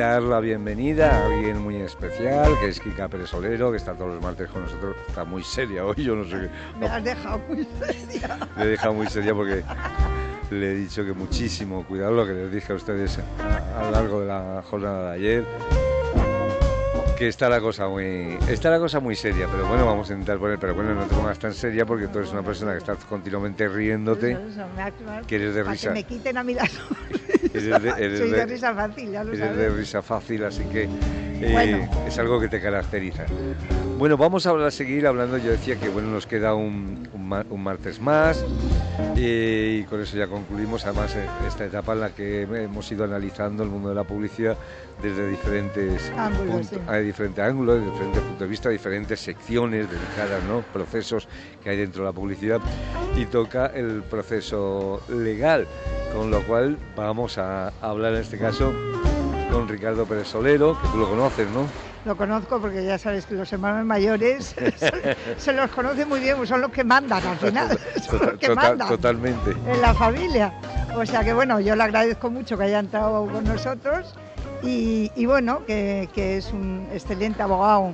dar la bienvenida a alguien muy especial, que es Kika Pérez Solero, que está todos los martes con nosotros. Está muy seria hoy, yo no sé qué. Me has dejado muy seria. Me he dejado muy seria porque le he dicho que muchísimo cuidado, lo que les dije a ustedes a lo largo de la jornada de ayer, que está la cosa muy seria, pero bueno, vamos a intentar poner, pero bueno, no te pongas tan seria porque tú eres una persona que estás continuamente riéndote, que eres de risa. Para que me quiten a mí las Soy de risa fácil, ya lo sabes. Eres de risa fácil, así que bueno. es algo que te caracteriza. Bueno, vamos a seguir hablando. Yo decía que bueno, nos queda un martes más y con eso ya concluimos. Además, esta etapa en la que hemos ido analizando el mundo de la publicidad desde diferentes ángulos, desde diferentes puntos de vista, diferentes secciones dedicadas, ¿no? Procesos que hay dentro de la publicidad, y toca el proceso legal, con lo cual vamos a hablar en este caso con Ricardo Pérez Solero, que tú lo conoces, ¿no? Lo conozco porque ya sabes que los hermanos mayores se los conoce muy bien, son los que mandan al final, son los que mandan totalmente en la familia. O sea que bueno, yo le agradezco mucho que haya entrado con nosotros y bueno, que es un excelente abogado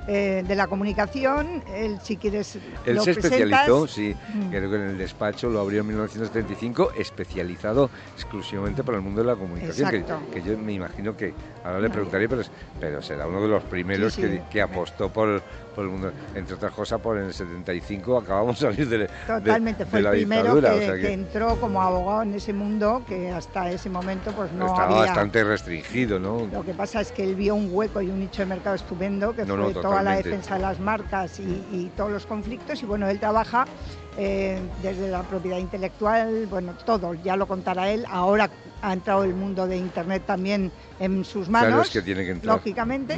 de la comunicación. Él, si quieres, él lo se especializó, presentas. sí, creo que en el despacho lo abrió en 1975, especializado exclusivamente para el mundo de la comunicación, que yo me imagino que, ahora le preguntaré, pero será uno de los primeros que apostó por el mundo, entre otras cosas, por en el 75 acabamos de salir de Totalmente, fue de la el primero dictadura, que entró como abogado en ese mundo, que hasta ese momento pues no estaba había... bastante restringido, ¿no? Lo que pasa es que él vio un hueco y un nicho de mercado estupendo, que fue toda la defensa de las marcas y todos los conflictos, y bueno, él trabaja desde la propiedad intelectual, bueno, todo, ya lo contará él. Ahora ha entrado el mundo de Internet también en sus manos, claro, es que tiene que entrar, lógicamente.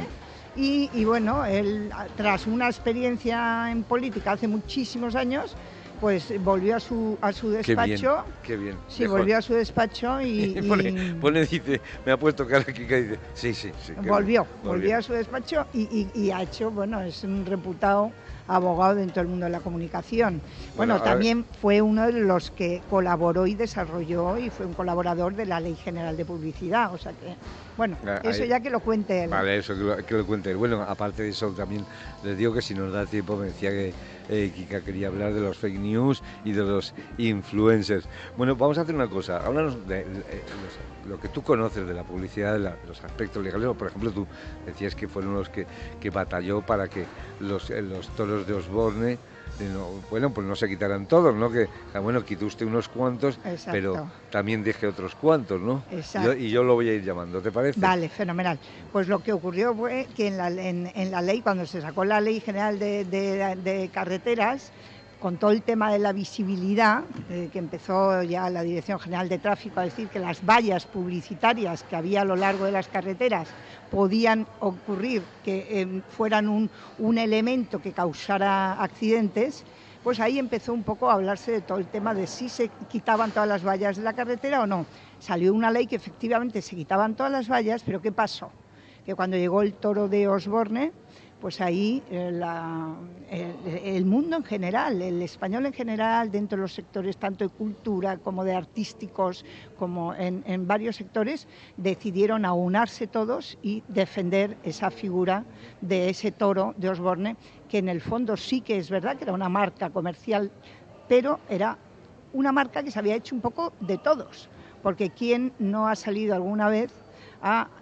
Y bueno, él, tras una experiencia en política hace muchísimos años, pues volvió a su despacho. Qué bien. Sí, mejor. Volvió a su despacho y... dice, me ha puesto cara aquí que dice, sí. Volvió a su despacho y ha hecho, bueno, es un reputado abogado dentro del mundo de la comunicación. Bueno, también fue uno de los que colaboró y desarrolló y fue un colaborador de la Ley General de Publicidad, o sea que, bueno, eso ya que lo cuente él. Vale, eso que lo cuente él. Bueno, aparte de eso también les digo que si nos da tiempo, me decía que Kika quería hablar de los fake news y de los influencers. Bueno, vamos a hacer una cosa, háblanos de lo que tú conoces de la publicidad, de los aspectos legales. Por ejemplo, tú decías que fueron los que batalló para que los toros de Osborne, pues no se quitaran todos, ¿no? Que bueno, quitó usted unos cuantos, exacto, pero también dejé otros cuantos, ¿no? Y yo lo voy a ir llamando, ¿te parece? Vale, fenomenal. Pues lo que ocurrió fue que en la ley, cuando se sacó la Ley General de Carreteras, con todo el tema de la visibilidad, que empezó ya la Dirección General de Tráfico a decir que las vallas publicitarias que había a lo largo de las carreteras podían ocurrir que fueran un elemento que causara accidentes, pues ahí empezó un poco a hablarse de todo el tema de si se quitaban todas las vallas de la carretera o no. Salió una ley que efectivamente se quitaban todas las vallas, pero ¿qué pasó? Que cuando llegó el toro de Osborne, pues ahí el mundo en general, el español en general, dentro de los sectores tanto de cultura como de artísticos, como en varios sectores, decidieron aunarse todos y defender esa figura de ese toro de Osborne, que en el fondo sí que es verdad que era una marca comercial, pero era una marca que se había hecho un poco de todos, porque ¿quién no ha salido alguna vez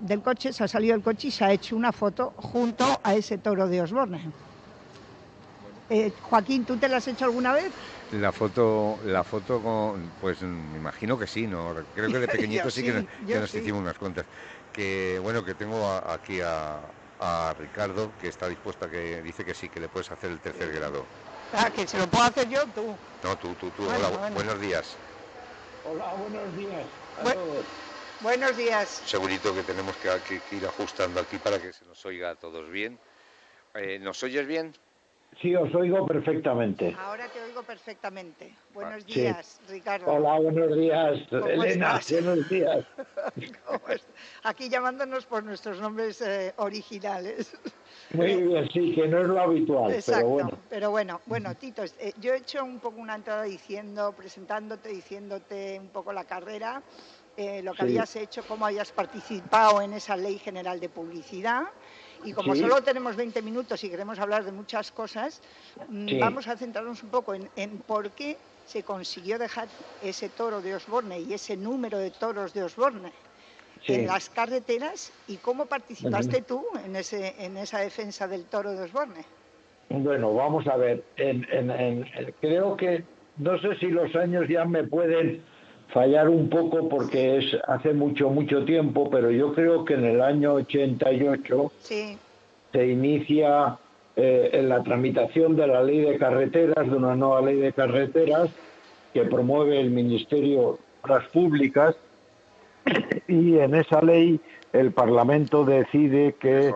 del coche, se ha salido del coche y se ha hecho una foto junto a ese toro de Osborne? Joaquín, ¿tú te la has hecho alguna vez? La foto pues me imagino que sí, ¿no? Creo que de pequeñito sí que nos hicimos unas cuantas. Que bueno, que tengo aquí a Ricardo, que está dispuesto que dice que sí, que le puedes hacer el tercer grado. Que se lo puedo hacer yo, tú. No, tú. Bueno, hola, buenos días. Hola, buenos días a todos. Buenos días. Segurito que tenemos que ir ajustando aquí para que se nos oiga a todos bien. ¿Nos oyes bien? Sí, os oigo perfectamente. Ahora te oigo perfectamente. Buenos días, sí. Ricardo. Hola, buenos días, Elena. Buenos días. Aquí llamándonos por nuestros nombres originales. Muy bien, sí, que no es lo habitual. Exacto, pero bueno, Tito, yo he hecho un poco una entrada presentándote, diciéndote un poco la carrera lo que Sí. habías hecho, cómo habías participado en esa Ley General de Publicidad. Y como Sí. solo tenemos 20 minutos y queremos hablar de muchas cosas, Sí. vamos a centrarnos un poco en por qué se consiguió dejar ese toro de Osborne y ese número de toros de Osborne Sí. en las carreteras, y cómo participaste tú en esa defensa del toro de Osborne. Bueno, vamos a ver. Creo que, no sé si los años ya me pueden fallar un poco porque es hace mucho tiempo, pero yo creo que en el año 88 Sí, se inicia en la tramitación de la ley de carreteras, de una nueva ley de carreteras que promueve el Ministerio de Obras Públicas, y en esa ley el Parlamento decide que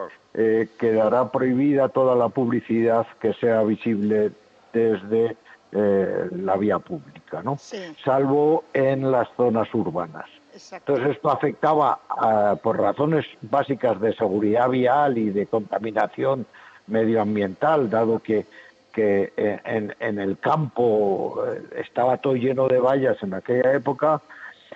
quedará prohibida toda la publicidad que sea visible desde la vía pública, ¿no? sí, Salvo en las zonas urbanas. exacto. Entonces esto afectaba por razones básicas de seguridad vial y de contaminación medioambiental, dado que en el campo estaba todo lleno de vallas en aquella época,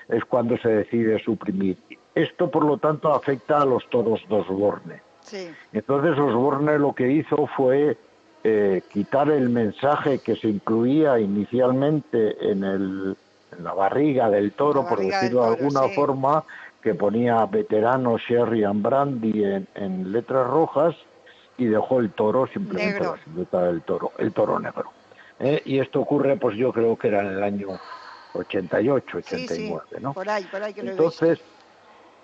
es cuando se decide suprimir. Esto, por lo tanto, afecta a los toros de Osborne. Sí. Entonces Osborne lo que hizo fue quitar el mensaje que se incluía inicialmente en la barriga del toro, por decirlo de alguna forma, que ponía veterano Sherry and Brandy en letras rojas, y dejó el toro simplemente Negro. la silueta del toro, el toro negro. Y esto ocurre, pues yo creo que era en el año 88, 89, sí, ¿no? por ahí que lo he Entonces,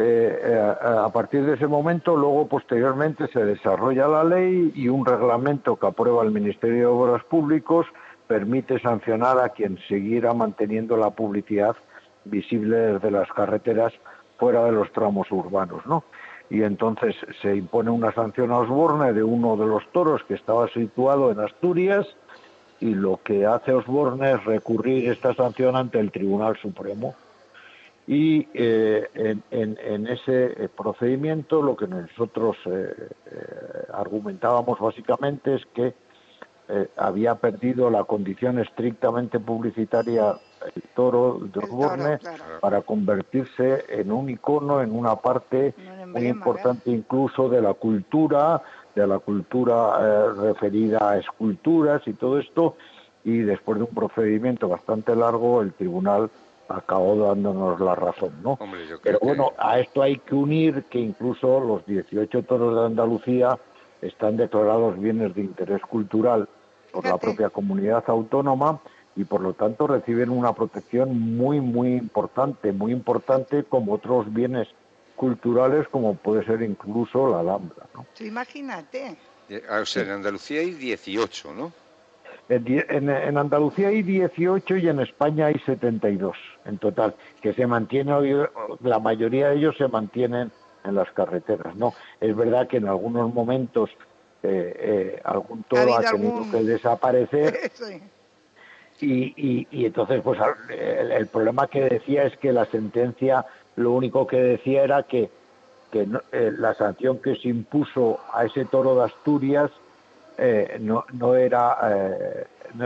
a partir de ese momento, luego posteriormente se desarrolla la ley y un reglamento que aprueba el Ministerio de Obras Públicas permite sancionar a quien siguiera manteniendo la publicidad visible desde las carreteras fuera de los tramos urbanos, ¿no? Y entonces se impone una sanción a Osborne de uno de los toros que estaba situado en Asturias, y lo que hace Osborne es recurrir esta sanción ante el Tribunal Supremo. Y en ese procedimiento lo que nosotros argumentábamos básicamente es que había perdido la condición estrictamente publicitaria el toro de Osborne, claro, para convertirse en un icono, en una parte muy importante incluso de la cultura referida a esculturas y todo esto, y después de un procedimiento bastante largo el tribunal acabó dándonos la razón, ¿no? Hombre, yo Pero creo bueno, a esto hay que unir que incluso los 18 toros de Andalucía están declarados bienes de interés cultural por la propia comunidad autónoma, y por lo tanto reciben una protección muy importante como otros bienes culturales, como puede ser incluso la Alhambra, ¿no? Tú imagínate. O sea, en Andalucía hay 18, ¿no? En Andalucía hay 18 y en España hay 72 en total, que se mantiene hoy, la mayoría de ellos se mantienen en las carreteras, ¿no? Es verdad que en algunos momentos algún toro ha tenido que desaparecer, y entonces pues el problema que decía es que la sentencia lo único que decía era que la sanción que se impuso a ese toro de Asturias no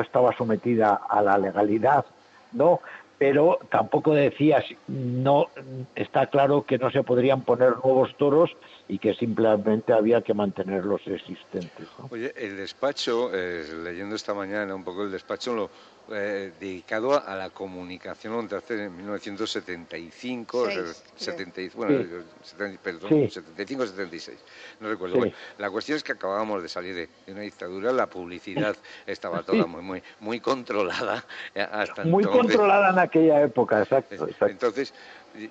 estaba sometida a la legalidad, ¿no? Pero tampoco decía, no está claro que no se podrían poner nuevos toros y que simplemente había que mantener los existentes, ¿no? Oye, el despacho, leyendo esta mañana un poco el despacho, dedicado a la comunicación, lo entraste en 1975, 75-76, no recuerdo. Sí. Bueno, la cuestión es que acabábamos de salir de una dictadura, la publicidad estaba toda muy controlada hasta muy entonces. Controlada en aquella época, exacto. Entonces,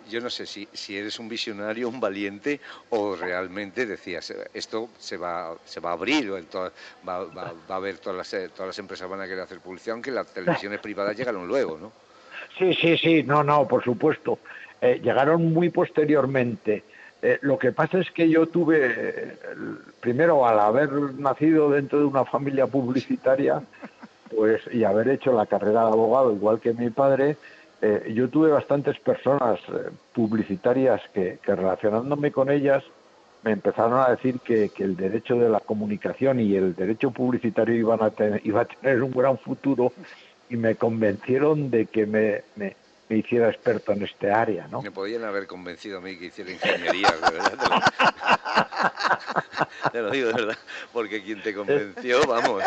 yo no sé si eres un visionario, un valiente, o realmente decías, esto se va a abrir, va a haber todas las empresas van a querer hacer publicidad, aunque las televisiones privadas llegaron luego, ¿no? Sí, no, por supuesto. Llegaron muy posteriormente. Lo que pasa es que yo tuve, primero, al haber nacido dentro de una familia publicitaria, pues, y haber hecho la carrera de abogado igual que mi padre, yo tuve bastantes personas publicitarias que relacionándome con ellas me empezaron a decir que el derecho de la comunicación y el derecho publicitario iba a tener un gran futuro, y me convencieron de que me me hiciera experto en este área, ¿no? Me podían haber convencido a mí que hiciera ingeniería, de verdad. Te lo digo de verdad, porque quien te convenció, vamos,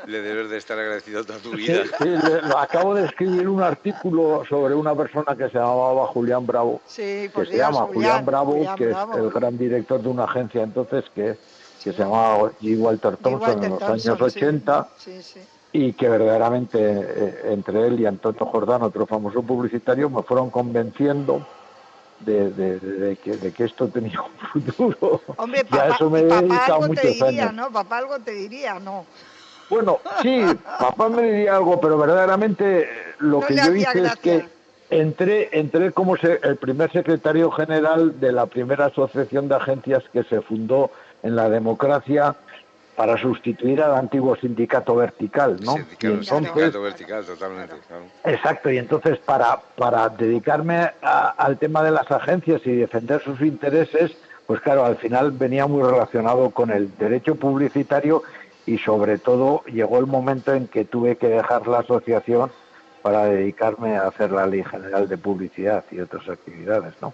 le debes de estar agradecido toda tu vida. Sí, acabo de escribir un artículo sobre una persona que se llamaba Julián Bravo, Sí, que por se Dios, llama Julián Bravo, que Bravo. es el gran director de una agencia entonces que se llamaba G. Walter Thompson en los años 80, sí. y que verdaderamente entre él y Antonio Jordán, otro famoso publicitario, me fueron convenciendo de que esto tenía un futuro. Hombre, y a eso me he papá dedicado algo te muchos diría, años. ¿no? Papá algo te diría, ¿no? Bueno, sí, papá me diría algo, pero verdaderamente lo No que le yo hacía hice es gracia. que entré como el primer secretario general de la primera asociación de agencias que se fundó en la democracia para sustituir al antiguo sindicato vertical, ¿no? Sindicato vertical, totalmente. Claro. Exacto, y entonces para dedicarme al tema de las agencias y defender sus intereses, pues claro, al final venía muy relacionado con el derecho publicitario y sobre todo llegó el momento en que tuve que dejar la asociación para dedicarme a hacer la Ley General de Publicidad y otras actividades, ¿no?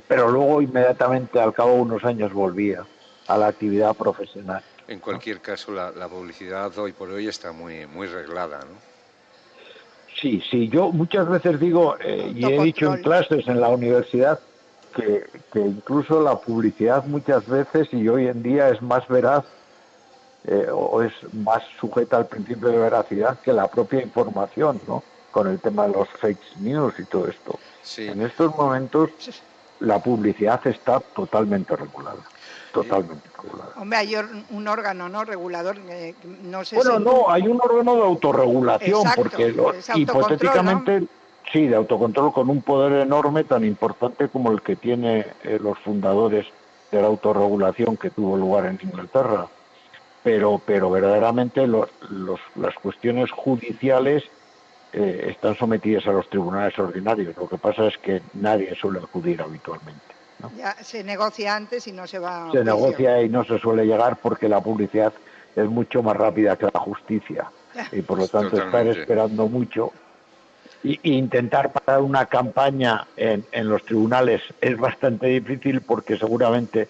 Pero luego inmediatamente al cabo de unos años volvía a la actividad profesional. En cualquier caso, la publicidad hoy por hoy está muy reglada, ¿no? Sí, yo muchas veces digo, y he dicho en clases en la universidad, que incluso la publicidad muchas veces y hoy en día es más veraz o es más sujeta al principio de veracidad que la propia información, ¿no? Con el tema de los fake news y todo esto. Sí. En estos momentos la publicidad está totalmente regulada. Totalmente regulada. Hombre, hay un órgano, ¿no? Regulador, no sé bueno, si... no, hay un órgano de autorregulación, exacto, porque hipotéticamente, ¿no? Sí, de autocontrol con un poder enorme tan importante como el que tiene los fundadores de la autorregulación que tuvo lugar en Inglaterra. Pero verdaderamente las cuestiones judiciales están sometidas a los tribunales ordinarios. Lo que pasa es que nadie suele acudir habitualmente, ¿no? Ya se negocia antes y no se va a se negocia y no se suele llegar porque la publicidad es mucho más rápida que la justicia y por lo tanto estar esperando mucho y intentar parar una campaña en los tribunales es bastante difícil porque seguramente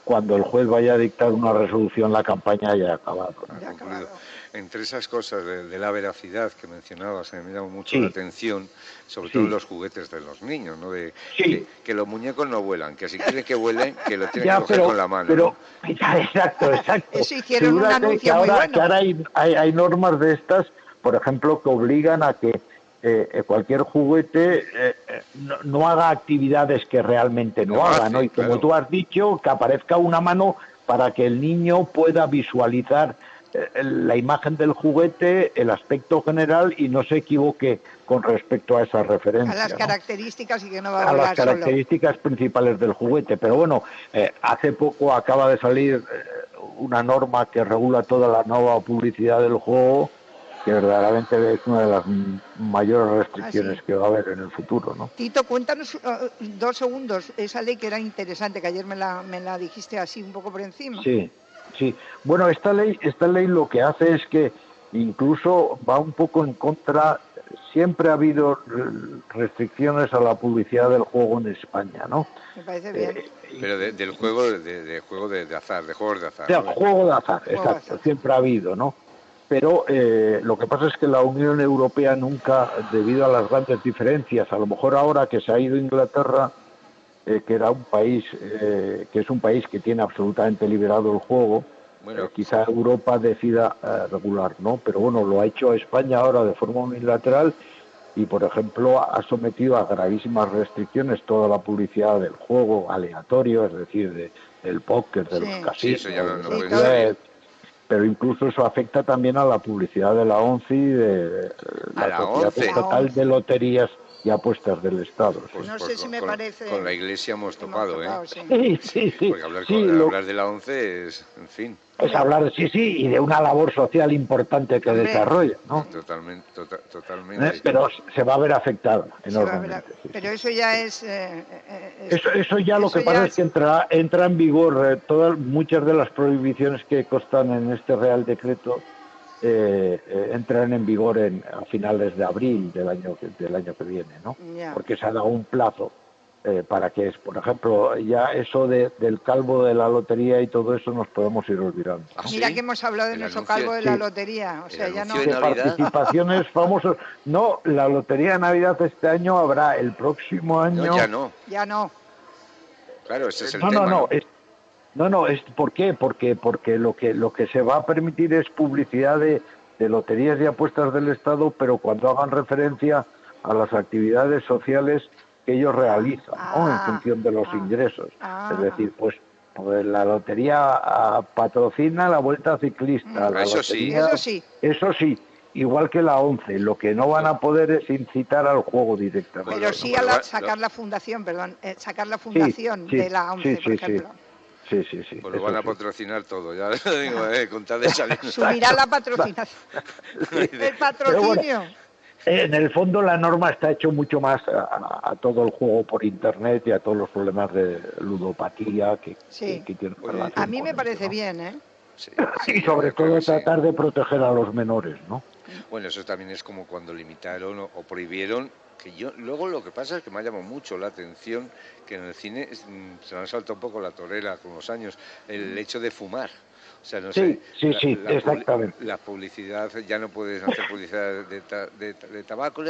cuando el juez vaya a dictar una resolución la campaña ya ha acabado, ¿no? Entre esas cosas de la veracidad que mencionabas, me llama mucho la atención, sobre todo en los juguetes de los niños, ¿no? Que los muñecos no vuelan, que si quieren que vuelen, que lo tienen que coger con la mano. Pero, ¿no? Exacto. Eso hicieron un anuncio muy bueno. Que ahora hay normas de estas, por ejemplo, que obligan a que cualquier juguete no haga actividades que realmente no haga, ¿no? Y como tú has dicho, que aparezca una mano para que el niño pueda visualizar la imagen del juguete, el aspecto general y no se equivoque con respecto a esa referencia. A las características y que no va a las características principales del juguete. Pero bueno, hace poco acaba de salir una norma que regula toda la nueva publicidad del juego, que verdaderamente es una de las mayores restricciones que va a haber en el futuro, ¿no? Tito, cuéntanos 2 segundos esa ley que era interesante, que ayer me la dijiste así un poco por encima. Sí. Bueno, esta ley lo que hace es que incluso va un poco en contra. Siempre ha habido restricciones a la publicidad del juego en España, ¿no? Me parece bien. Pero del juego de azar, de juegos de azar. Del juego de azar, exacto, siempre ha habido, ¿no? Pero lo que pasa es que la Unión Europea nunca, debido a las grandes diferencias, a lo mejor ahora que se ha ido Inglaterra, que era un país, que es un país que tiene absolutamente liberado el juego, quizá Europa decida regular, ¿no? Pero bueno, lo ha hecho España ahora de forma unilateral y, por ejemplo, ha sometido a gravísimas restricciones toda la publicidad del juego aleatorio, es decir, del póker, de los casinos, pero incluso eso afecta también a la publicidad de la ONCE y de la Sociedad Estatal de Loterías y Apuestas del Estado. Pues no sé si me parece... Con la Iglesia hemos topado, ¿eh? Sí. Porque hablar de la ONCE es, en fin... Es hablar, y de una labor social importante que desarrolla, ¿no? Totalmente. Pero se va a ver afectada enormemente. Pero eso ya es... Eso ya lo que pasa es que entra en vigor muchas de las prohibiciones que constan en este Real Decreto, entran en vigor a finales de abril del año que viene, ¿no? Ya. Porque se ha dado un plazo para que, por ejemplo, ya eso del calvo de la lotería y todo eso nos podemos ir olvidando. ¿Ah, Mira sí? que hemos hablado de El nuestro anuncio, calvo de la sí. lotería, o El sea, ya no... anuncio De de Navidad. participaciones famosas. No, la lotería de Navidad este año habrá, el próximo No, año... ya no. Ya no. Claro, ese es el No, no, tema, no, ¿no? ¿por qué? Porque lo que se va a permitir es publicidad de loterías y apuestas del Estado, pero cuando hagan referencia a las actividades sociales que ellos realizan, ¿no? En función de los ingresos. Es decir, pues la lotería patrocina la Vuelta Ciclista, la Eso sí. lotería... Eso sí, igual que la 11, lo que no van a poder es incitar al juego directamente. Pero Pues sí lo va- sacar la fundación, perdón, sacar la Sí, fundación sí, de la 11, sí, por sí, sí. ejemplo. Sí, Pues lo eso van a sí. patrocinar todo, ya lo digo, con tal de salir. Subirá la patrocinación. Sí, El pero bueno, patrocinio. en el fondo la norma está hecho mucho más a todo el juego por internet y a todos los problemas de ludopatía Sí. que tienen Oye, relación A mí con me ello, parece ¿no? bien, ¿eh? Sí, Y sí, sobre yo creo todo que sí. tratar de proteger a los menores, ¿no? Bueno, eso también es como cuando limitaron o prohibieron, que yo luego lo que pasa es que me ha llamado mucho la atención que en el cine se me han saltado un poco la torera con los años, el hecho de fumar. O sea, no sé, Sí, exactamente. la publicidad, ya no puedes hacer publicidad de tabaco,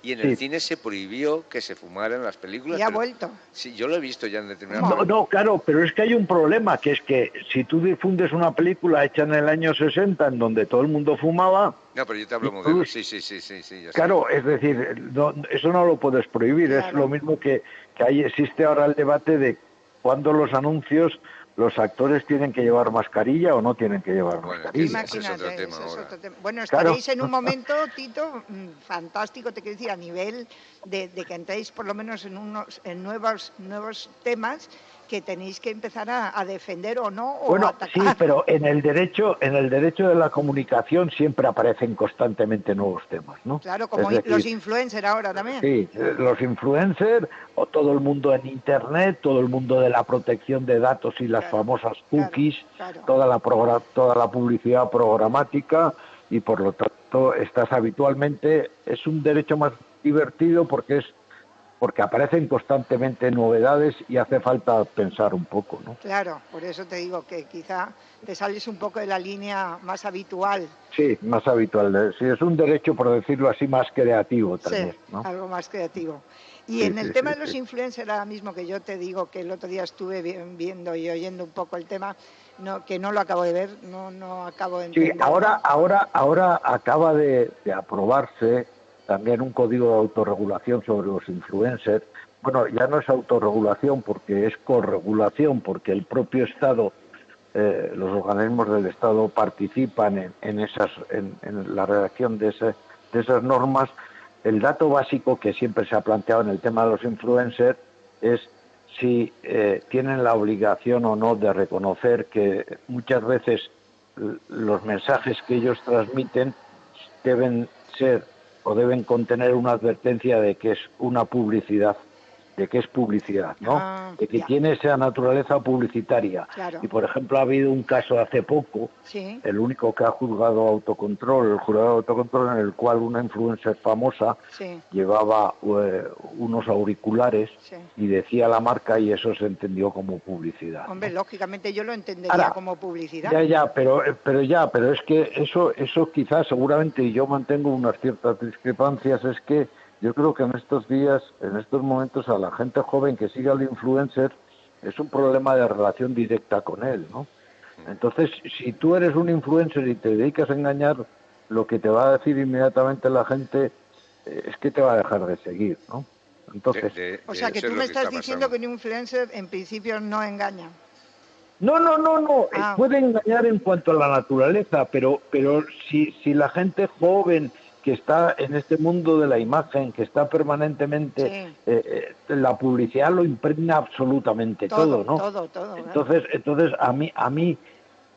y en el Sí. cine se prohibió que se fumara en las películas. Y ha pero- vuelto. Sí, yo lo he visto ya en determinadas No, películas. no, claro, pero es que hay un problema, que es que si tú difundes una película hecha en el año 60 en donde todo el mundo fumaba, No, pero yo te hablo moderno. incluso, Sí, ya sé. claro, es decir, eso no lo puedes prohibir. Es Claro. lo mismo que existe ahora el debate de cuándo los anuncios, los actores tienen que llevar mascarilla o no tienen que llevar Bueno, mascarilla. ese es otro tema Ese es ahora. otro tema. Bueno, Claro. estaréis en un momento, Tito, fantástico, te quiero decir, a nivel de que entréis por lo menos en nuevos temas que tenéis que empezar a defender o no, o Bueno, atacar. sí, pero en el derecho de la comunicación siempre aparecen constantemente nuevos temas, ¿no? Claro, como Es decir, los influencers ahora también. sí, los influencers o todo el mundo en Internet, todo el mundo de la protección de datos y las Claro, famosas cookies, claro. toda la publicidad programática, y por lo tanto estás habitualmente, es un derecho más divertido porque aparecen constantemente novedades y hace falta pensar un poco, ¿no? Claro, por eso te digo que quizá te sales un poco de la línea más habitual. Sí, más habitual. Sí, es un derecho, por decirlo así, más creativo también, Sí, ¿no? algo más creativo. Y Sí, en el sí, tema sí, de los sí. influencers, ahora mismo que yo te digo que el otro día estuve viendo y oyendo un poco el tema, que no lo acabo de ver, no acabo de Sí, entenderlo. ahora acaba de aprobarse también un código de autorregulación sobre los influencers. Bueno, ya no es autorregulación porque es corregulación, porque el propio Estado, los organismos del Estado participan en la redacción de esas normas. El dato básico que siempre se ha planteado en el tema de los influencers es si tienen la obligación o no de reconocer que muchas veces los mensajes que ellos transmiten deben ser o deben contener una advertencia de que es una publicidad, de que es publicidad, ¿no? De que Ya, tiene esa naturaleza publicitaria. claro. Y por ejemplo ha habido un caso hace poco, Sí, el único que ha juzgado autocontrol, el jurado de autocontrol, en el cual una influencer famosa sí, llevaba unos auriculares sí. y decía la marca y eso se entendió como publicidad, Hombre, ¿no? lógicamente yo lo entendería Ahora, como publicidad. pero es que eso quizás seguramente, y yo mantengo unas ciertas discrepancias, es que yo creo que en estos días, en estos momentos, a la gente joven que sigue al influencer es un problema de relación directa con él, ¿no? Entonces, si tú eres un influencer y te dedicas a engañar, lo que te va a decir inmediatamente la gente es que te va a dejar de seguir, ¿no? Entonces, O sea, que eso es tú lo me que estás está diciendo pasando. que un influencer en principio no engaña. no. Ah, Puede engañar en cuanto a la naturaleza, pero si la gente joven que está en este mundo de la imagen, que está permanentemente, sí, la publicidad lo impregna absolutamente todo, ¿no? todo, claro. Entonces a mí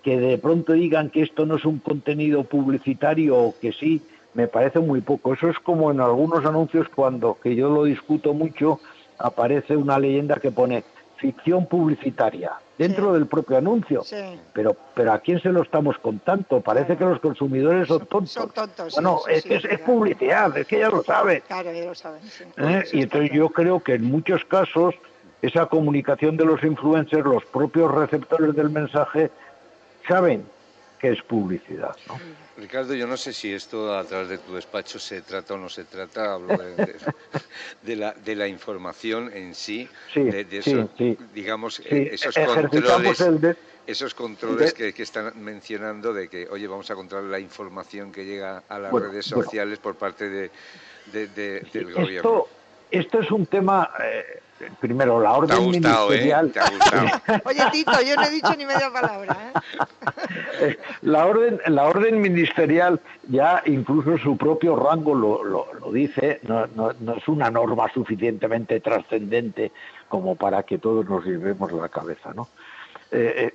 que de pronto digan que esto no es un contenido publicitario o que sí, me parece muy poco. Eso es como en algunos anuncios que yo lo discuto mucho, aparece una leyenda que pone ficción publicitaria dentro del propio anuncio. Sí. Pero ¿a quién se lo estamos contando? Parece que los consumidores son tontos. Son tontos, Bueno, sí, es publicidad, es que ya lo saben. Claro, ya lo saben, sí. Y entonces yo creo que en muchos casos esa comunicación de los influencers, los propios receptores del mensaje, saben que es publicidad, ¿no? Ricardo, yo no sé si esto a través de tu despacho se trata o no se trata, hablo de la información en sí, de eso, digamos, esos controles que están mencionando de que, oye, vamos a controlar la información que llega a las redes sociales por parte del gobierno. Esto es un tema, primero, la orden ministerial. Te ha gustado. Oye, Tito, yo no he dicho ni media palabra, La orden ministerial, ya incluso su propio rango lo dice, no es una norma suficientemente trascendente como para que todos nos llevemos la cabeza, ¿no?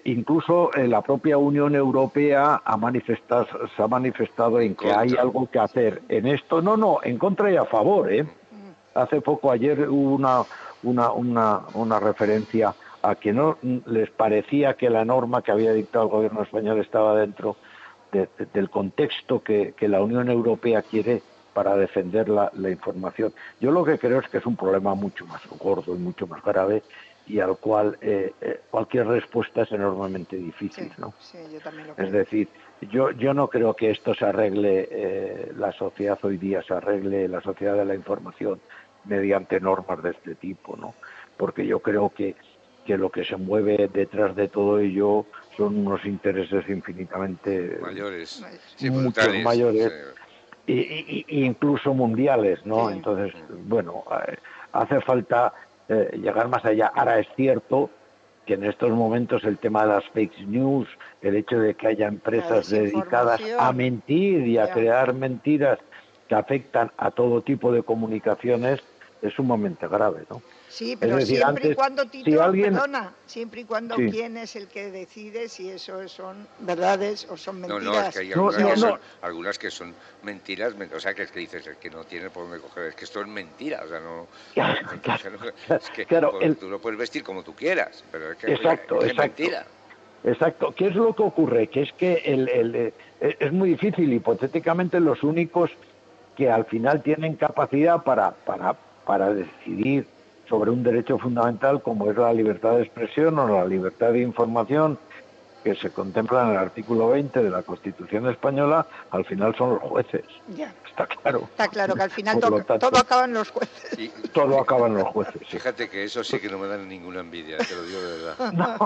Incluso la propia Unión Europea se ha manifestado en que hay algo que hacer en esto. No, en contra y a favor, Hace poco, ayer, hubo una referencia a que no les parecía que la norma que había dictado el gobierno español estaba dentro del contexto que la Unión Europea quiere para defender la información. Yo lo que creo es que es un problema mucho más gordo y mucho más grave y al cual cualquier respuesta es enormemente difícil, ¿no? Sí, yo también lo creo. Es decir, yo no creo que esto se arregle, la sociedad hoy día se arregle, la sociedad de la información, mediante normas de este tipo, ¿no? Porque yo creo que lo que se mueve detrás de todo ello son unos intereses infinitamente mayores, muchos mayores, sí. y incluso mundiales, ¿no? Sí. Entonces, bueno, hace falta llegar más allá. Ahora es cierto que en estos momentos el tema de las fake news, el hecho de que haya empresas dedicadas a mentir y a crear mentiras que afectan a todo tipo de comunicaciones, es sumamente grave, ¿no? Sí, pero decir, siempre y cuando, Tito, siempre y cuando quién es el que decide si eso son verdades o son mentiras. No, es que hay algunas que son mentiras, o sea, que es que dices, es que no tiene por dónde coger, es que esto es mentira, o sea, no... es que tú lo puedes vestir como tú quieras, pero es que es mentira. Exacto. ¿Qué es lo que ocurre? Que es que es muy difícil, hipotéticamente, los únicos que al final tienen capacidad para decidir sobre un derecho fundamental como es la libertad de expresión o la libertad de información que se contempla en el artículo 20 de la Constitución española, al final son los jueces. Ya. Está claro. Está claro que al final todo acaba en los jueces. Todo acaba en los jueces. Sí. Fíjate que eso sí que no me da ninguna envidia, te lo digo de verdad. No,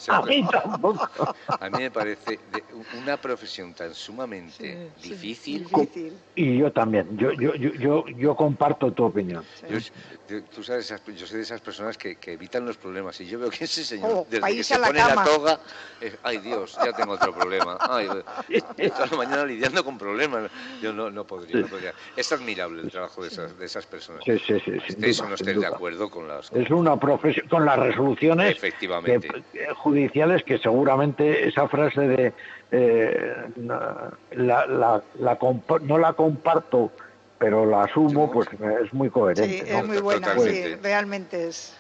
a mí tampoco. A mí me parece una profesión tan sumamente difícil. Y yo también. Yo comparto tu opinión. Sí. Tú sabes, yo soy de esas personas que evitan los problemas. Y yo veo que ese señor, desde que se pone la toga, ay Dios, ya tengo otro problema. Ay, toda la mañana lidiando con problemas. Yo no podría. Es admirable el trabajo de esas personas. Sí. Estés o no estés de acuerdo con las cosas. Es una profesión, con las resoluciones judiciales, que seguramente esa frase de no la comparto, pero la asumo, pues es muy coherente. Sí, ¿no? Es muy buena, sí, realmente es.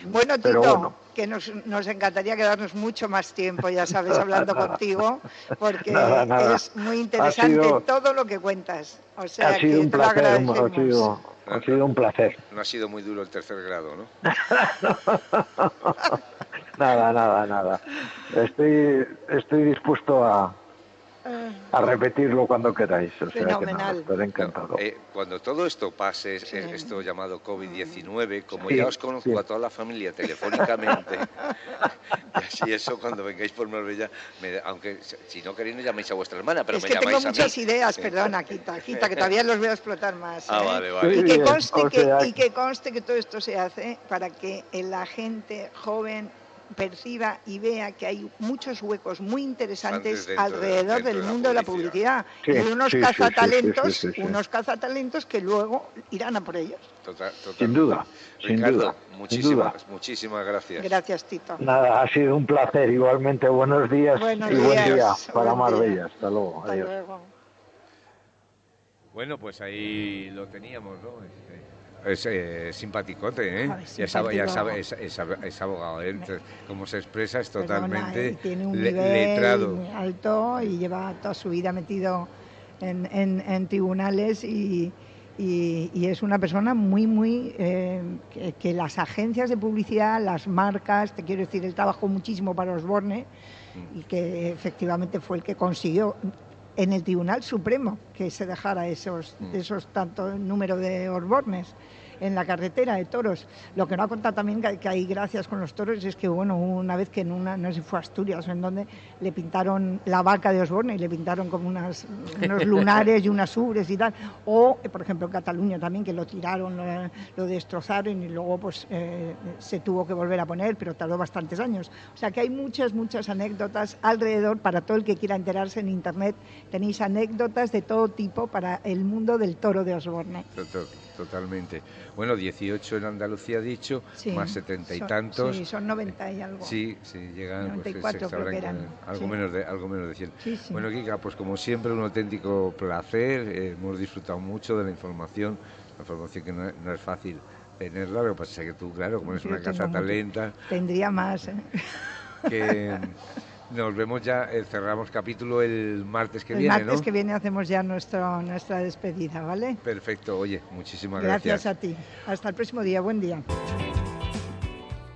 Bueno, Tito, que nos encantaría quedarnos mucho más tiempo, ya sabes, hablando contigo, porque es muy interesante todo lo que cuentas. O sea, ha sido un placer, ha sido un placer. No ha sido muy duro el tercer grado, ¿no? Nada. Estoy dispuesto a repetirlo cuando queráis. O sea, fenomenal. Estaré encantado. Cuando todo esto pase, esto llamado COVID-19, como ya os conozco a toda la familia telefónicamente, y así eso, cuando vengáis por Marbella, aunque si no queréis no llamáis a vuestra hermana, pero me llamáis a mí. Es que tengo muchas ideas, perdona, Quita, que todavía los voy a explotar más. Vale. Y que conste que todo esto se hace para que la gente joven perciba y vea que hay muchos huecos muy interesantes alrededor del mundo de la publicidad y unos cazatalentos que luego irán a por ellos. Total. Sin duda. Ricardo, muchísimas gracias. Gracias, Tito. Nada, ha sido un placer. Igualmente, buenos días buen día para Marbella. Hasta luego. Adiós. Bueno, pues ahí lo teníamos, ¿no? Es simpaticote, ¿eh? Joder, Es abogado, ¿eh? Entonces, como se expresa es Perdona, totalmente tiene un nivel letrado. muy alto y lleva toda su vida metido en tribunales y es una persona muy que las agencias de publicidad, las marcas, te quiero decir, él trabajó muchísimo para Osborne y que efectivamente fue el que consiguió en el Tribunal Supremo que se dejara esos tanto número de Osbornes en la carretera de toros. Lo que no ha contado también que hay gracias con los toros es que, bueno, una vez que no sé si fue Asturias o en donde, le pintaron la vaca de Osborne y le pintaron como unos lunares y unas ubres y tal. O, por ejemplo, en Cataluña también, que lo tiraron, lo destrozaron y luego pues se tuvo que volver a poner, pero tardó bastantes años. O sea que hay muchas anécdotas alrededor para todo el que quiera enterarse en Internet. Tenéis anécdotas de todo tipo para el mundo del toro de Osborne. Totalmente. Bueno, 18 en Andalucía, dicho, Sí, más 70 y tantos. Sí, son 90 y algo. Sí, llegan 94 creo que eran. Algo, Sí. Algo menos de 100. Sí. Bueno, Kika, pues como siempre, un auténtico placer. Hemos disfrutado mucho de la información que no es fácil tenerla, lo que pasa es que tú, claro, como eres una casa tan lenta... Tendría más, que nos vemos ya, cerramos capítulo el martes que viene, ¿no? El martes que viene hacemos ya nuestra despedida, ¿vale? Perfecto, oye, muchísimas gracias. Gracias a ti. Hasta el próximo día, buen día.